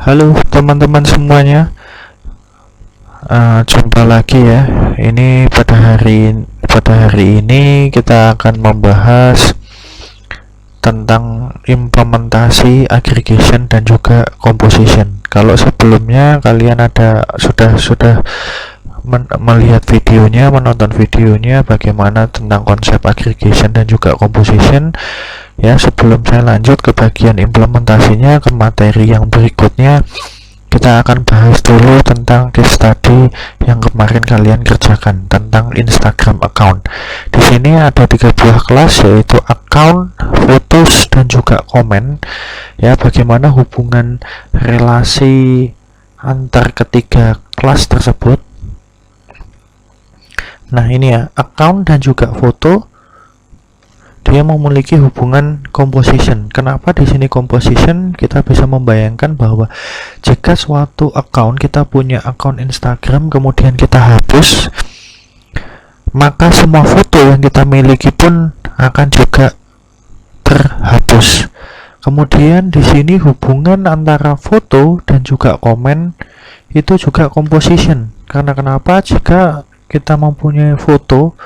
Halo teman-teman semuanya, jumpa lagi ya. Ini pada hari ini kita akan membahas tentang implementasi aggregation dan juga composition. Kalau sebelumnya kalian sudah melihat videonya, menonton videonya bagaimana tentang konsep aggregation dan juga composition. Ya, sebelum saya lanjut ke bagian implementasinya, ke materi yang berikutnya, kita akan bahas dulu tentang case study yang kemarin kalian kerjakan tentang Instagram account. Di sini ada 3 buah kelas, yaitu account, photos, dan juga komen. Ya, bagaimana hubungan relasi antar ketiga kelas tersebut. Nah, ini ya, account dan juga foto, dia memiliki hubungan composition. Kenapa di sini composition? Kita bisa membayangkan bahwa jika suatu account, kita punya account Instagram, kemudian kita hapus, maka semua foto yang kita miliki pun akan juga terhapus. Kemudian di sini hubungan antara foto dan juga komen itu juga composition. Karena kenapa? Jika kita mempunyai foto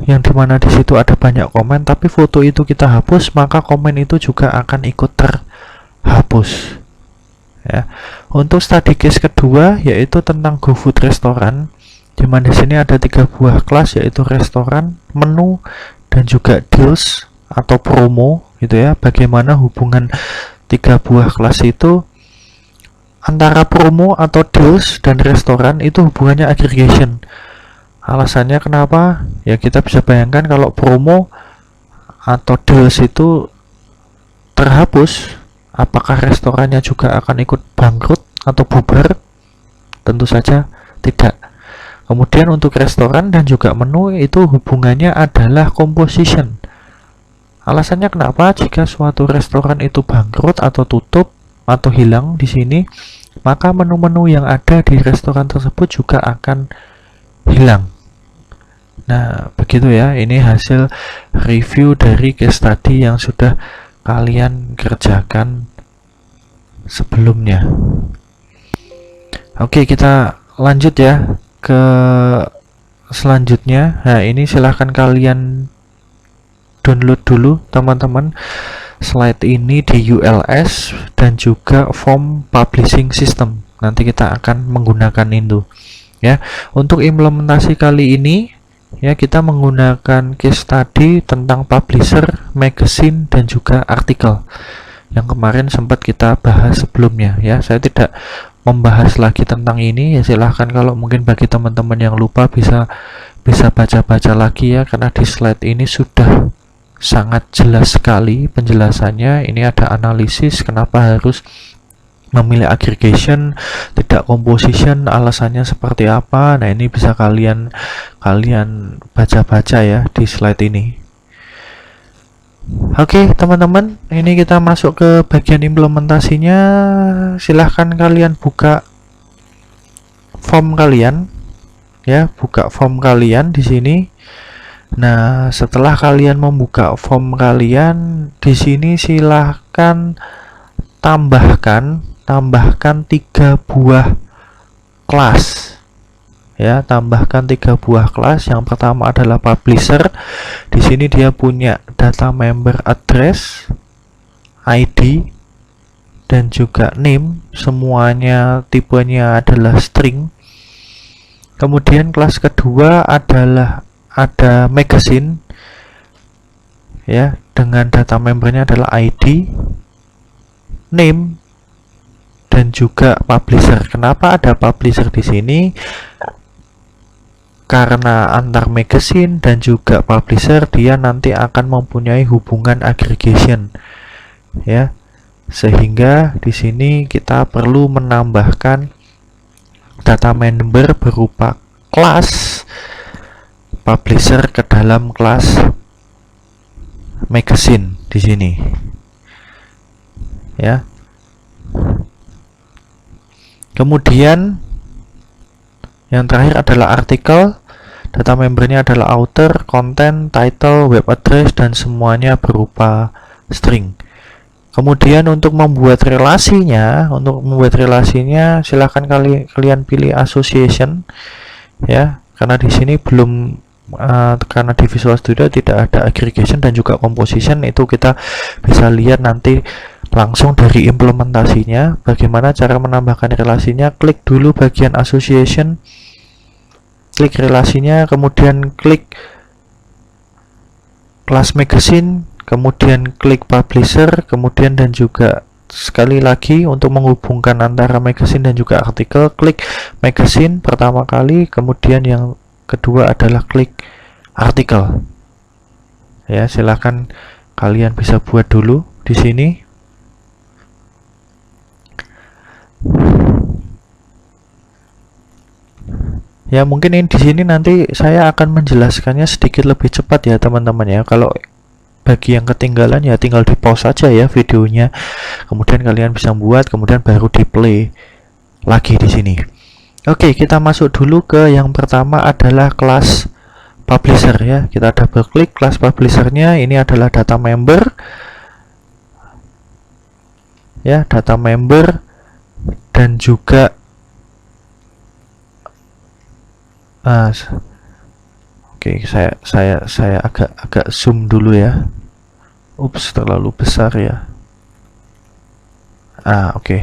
yang dimana di situ ada banyak komen, tapi foto itu kita hapus, maka komen itu juga akan ikut terhapus. Ya. Untuk study case kedua, yaitu tentang GoFood restoran, dimana di sini ada 3 buah kelas, yaitu restoran, menu, dan juga deals atau promo, gitu ya. Bagaimana hubungan 3 buah kelas itu antara promo atau deals dan restoran itu hubungannya aggregation. Alasannya kenapa? Ya, kita bisa bayangkan kalau promo atau deals itu terhapus, apakah restorannya juga akan ikut bangkrut atau bubar? Tentu saja tidak. Kemudian untuk restoran dan juga menu itu hubungannya adalah composition. Alasannya kenapa? Jika suatu restoran itu bangkrut atau tutup atau hilang di sini, maka menu-menu yang ada di restoran tersebut juga akan hilang. Nah, begitu ya. Ini hasil review dari case study yang sudah kalian kerjakan sebelumnya. Oke, kita lanjut ya ke selanjutnya. Nah, ini silahkan kalian download dulu teman-teman slide ini di ULS dan juga form publishing system. Nanti kita akan menggunakan itu ya. Untuk implementasi kali ini ya, kita menggunakan case study tentang publisher, magazine, dan juga artikel yang kemarin sempat kita bahas sebelumnya ya. Saya tidak membahas lagi tentang ini ya. Silahkan kalau mungkin bagi teman-teman yang lupa bisa baca-baca lagi ya, karena di slide ini sudah sangat jelas sekali penjelasannya. Ini ada analisis kenapa harus memilih aggregation, tidak composition, alasannya seperti apa. Nah, ini bisa kalian baca-baca ya di slide ini. Oke, teman-teman, ini kita masuk ke bagian implementasinya. Silahkan kalian buka form kalian ya, buka form kalian di sini. Nah, setelah kalian membuka form kalian di sini, silahkan tambahkan 3 buah kelas ya. Tambahkan 3 buah kelas. Yang pertama adalah publisher. Di sini dia punya data member address, ID, dan juga name. Semuanya tipenya adalah string. Kemudian kelas kedua adalah ada magazine ya, dengan data membernya adalah ID, name, dan juga publisher. Kenapa ada publisher di sini? Karena antar magazine dan juga publisher dia nanti akan mempunyai hubungan aggregation ya, sehingga di sini kita perlu menambahkan data member berupa kelas publisher ke dalam kelas magazine di sini ya. Kemudian yang terakhir adalah artikel. Data membernya adalah author, content, title, web address, dan semuanya berupa string. Kemudian untuk membuat relasinya, silahkan kalian pilih association ya, karena di sini belum karena di Visual Studio tidak ada aggregation dan juga composition. Itu kita bisa lihat nanti langsung dari implementasinya bagaimana cara menambahkan relasinya. Klik dulu bagian association, klik relasinya, kemudian klik class magazine, kemudian klik publisher, kemudian dan juga sekali lagi untuk menghubungkan antara magazine dan juga artikel, klik magazine pertama kali, kemudian yang kedua adalah klik artikel. Ya, silahkan kalian bisa buat dulu di sini. Ya, mungkin ini di sini nanti saya akan menjelaskannya sedikit lebih cepat ya teman-teman ya. Kalau bagi yang ketinggalan ya tinggal di pause saja ya videonya, kemudian kalian bisa buat, kemudian baru di play lagi di sini. Oke, kita masuk dulu ke yang pertama adalah kelas publisher ya. Kita double klik kelas publishernya. Ini adalah data member ya, data member dan juga oke, saya agak zoom dulu ya. Ups, terlalu besar ya. Oke.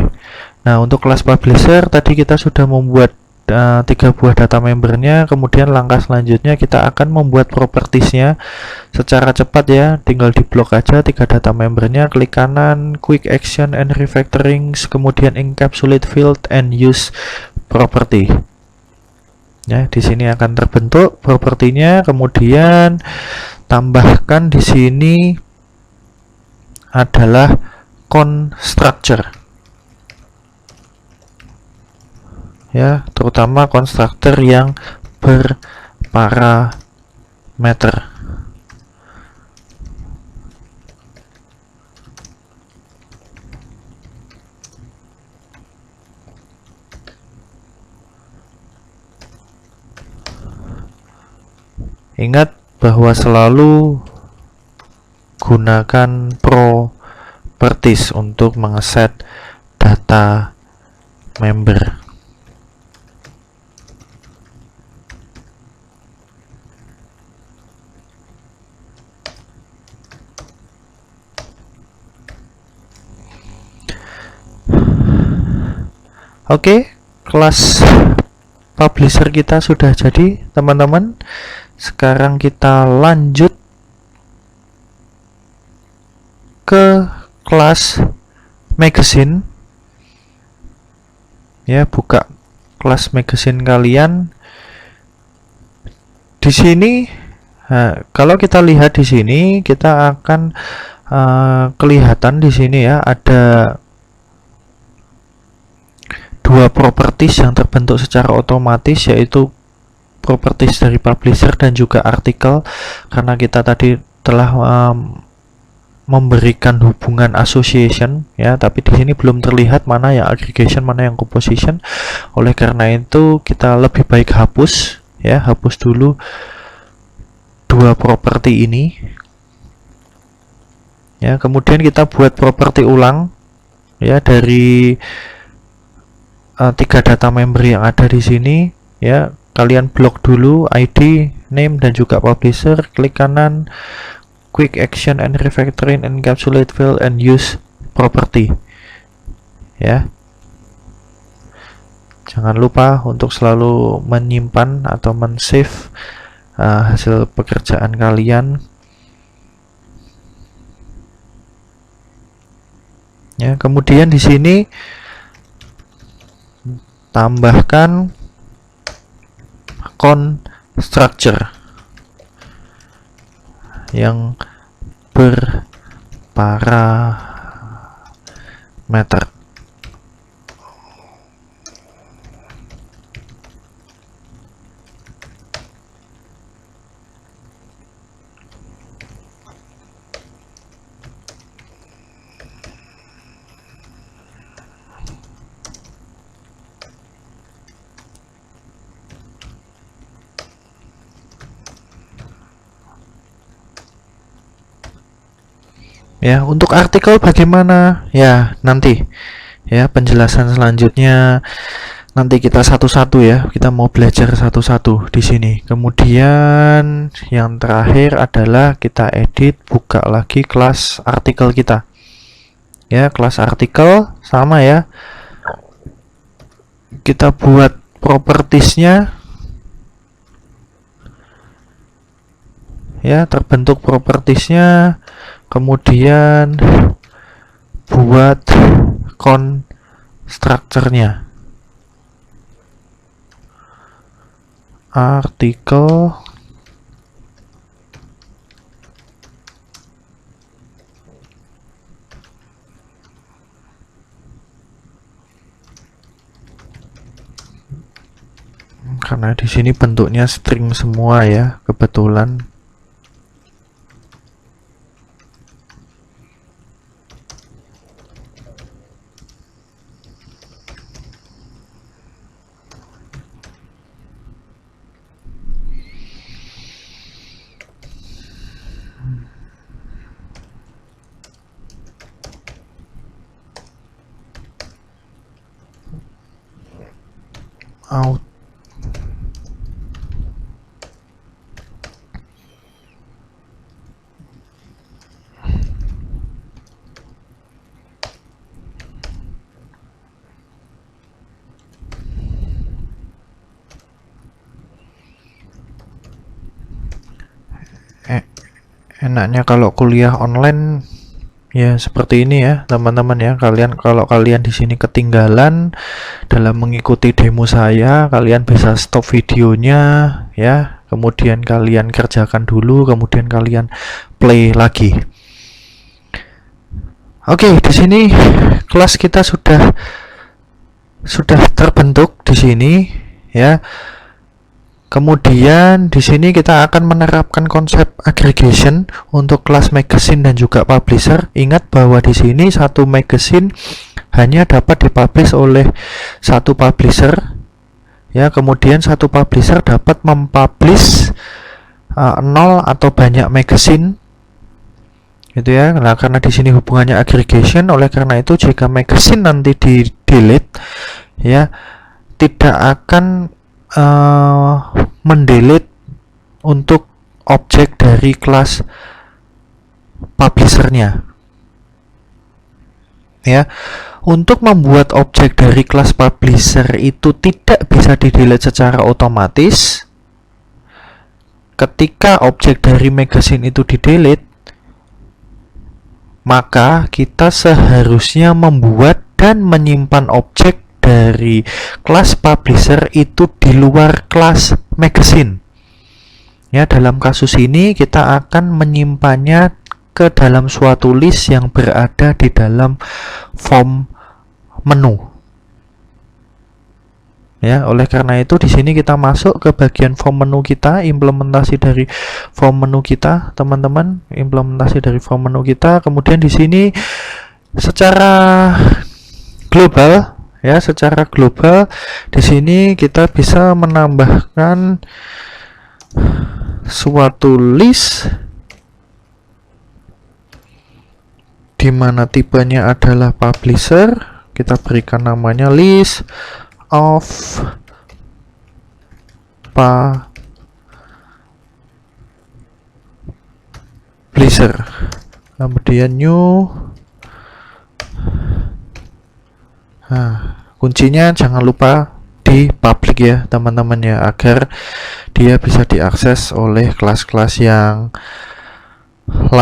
Nah, untuk kelas publisher tadi kita sudah membuat 3 buah data membernya. Kemudian langkah selanjutnya kita akan membuat propertiesnya secara cepat ya. Tinggal di blok aja 3 data membernya, klik kanan, quick action and refactoring, kemudian encapsulate field and use property. Ya, di sini akan terbentuk propertinya, kemudian tambahkan di sini adalah constructor. Ya, terutama constructor yang berparameter. Ingat bahwa selalu gunakan properties untuk mengeset data member. Oke, kelas publisher kita sudah jadi teman-teman. Sekarang kita lanjut ke kelas magazine ya. Buka kelas magazine kalian di sini. Kalau kita lihat di sini, kita akan kelihatan di sini ya, ada 2 properties yang terbentuk secara otomatis, yaitu properties dari publisher dan juga artikel, karena kita tadi telah memberikan hubungan association ya, tapi di sini belum terlihat mana yang aggregation, mana yang composition. Oleh karena itu kita lebih baik hapus ya, hapus dulu 2 properti ini ya. Kemudian kita buat properti ulang ya dari 3 data member yang ada di sini ya. Kalian blok dulu ID, name dan juga publisher, klik kanan, quick action and refactoring, encapsulate field and use property ya. Jangan lupa untuk selalu menyimpan atau men-save hasil pekerjaan kalian ya. Kemudian di sini tambahkan constructor yang berparameter. Ya, untuk artikel bagaimana? Ya, nanti ya penjelasan selanjutnya nanti kita satu-satu ya. Kita mau belajar satu-satu di sini. Kemudian yang terakhir adalah kita edit, buka lagi kelas artikel kita. Ya, kelas artikel sama ya. Kita buat propertiesnya. Ya, terbentuk propertiesnya. Kemudian buat constructor-nya. Artikel karena di sini bentuknya string semua ya, kebetulan. Out. Enaknya kalau kuliah online ya seperti ini ya teman-teman ya. Kalau kalian di sini ketinggalan dalam mengikuti demo saya, kalian bisa stop videonya ya, kemudian kalian kerjakan dulu, kemudian kalian play lagi. Oke, di sini kelas kita sudah terbentuk di sini ya. Kemudian di sini kita akan menerapkan konsep aggregation untuk kelas magazine dan juga publisher. Ingat bahwa di sini satu magazine hanya dapat dipublish oleh satu publisher. Ya, kemudian satu publisher dapat mempublish 0 atau banyak magazine. Gitu ya. Nah, karena di sini hubungannya aggregation, oleh karena itu jika magazine nanti di delete ya, tidak akan mendelete untuk objek dari kelas publishernya ya. Untuk membuat objek dari kelas publisher itu tidak bisa di delete secara otomatis. Ketika objek dari magazine itu di delete, maka kita seharusnya membuat dan menyimpan objek dari kelas publisher itu di luar kelas magazine. Ya, dalam kasus ini kita akan menyimpannya ke dalam suatu list yang berada di dalam form menu. Ya, oleh karena itu di sini kita masuk ke bagian form menu kita, implementasi dari form menu kita, teman-teman, implementasi dari form menu kita. Kemudian di sini secara global ya, secara global di sini kita bisa menambahkan suatu list di mana tipenya adalah publisher. Kita berikan namanya list of publisher. Kemudian new. Nah, kuncinya jangan lupa di public ya teman-teman ya, agar dia bisa diakses oleh kelas-kelas yang lain.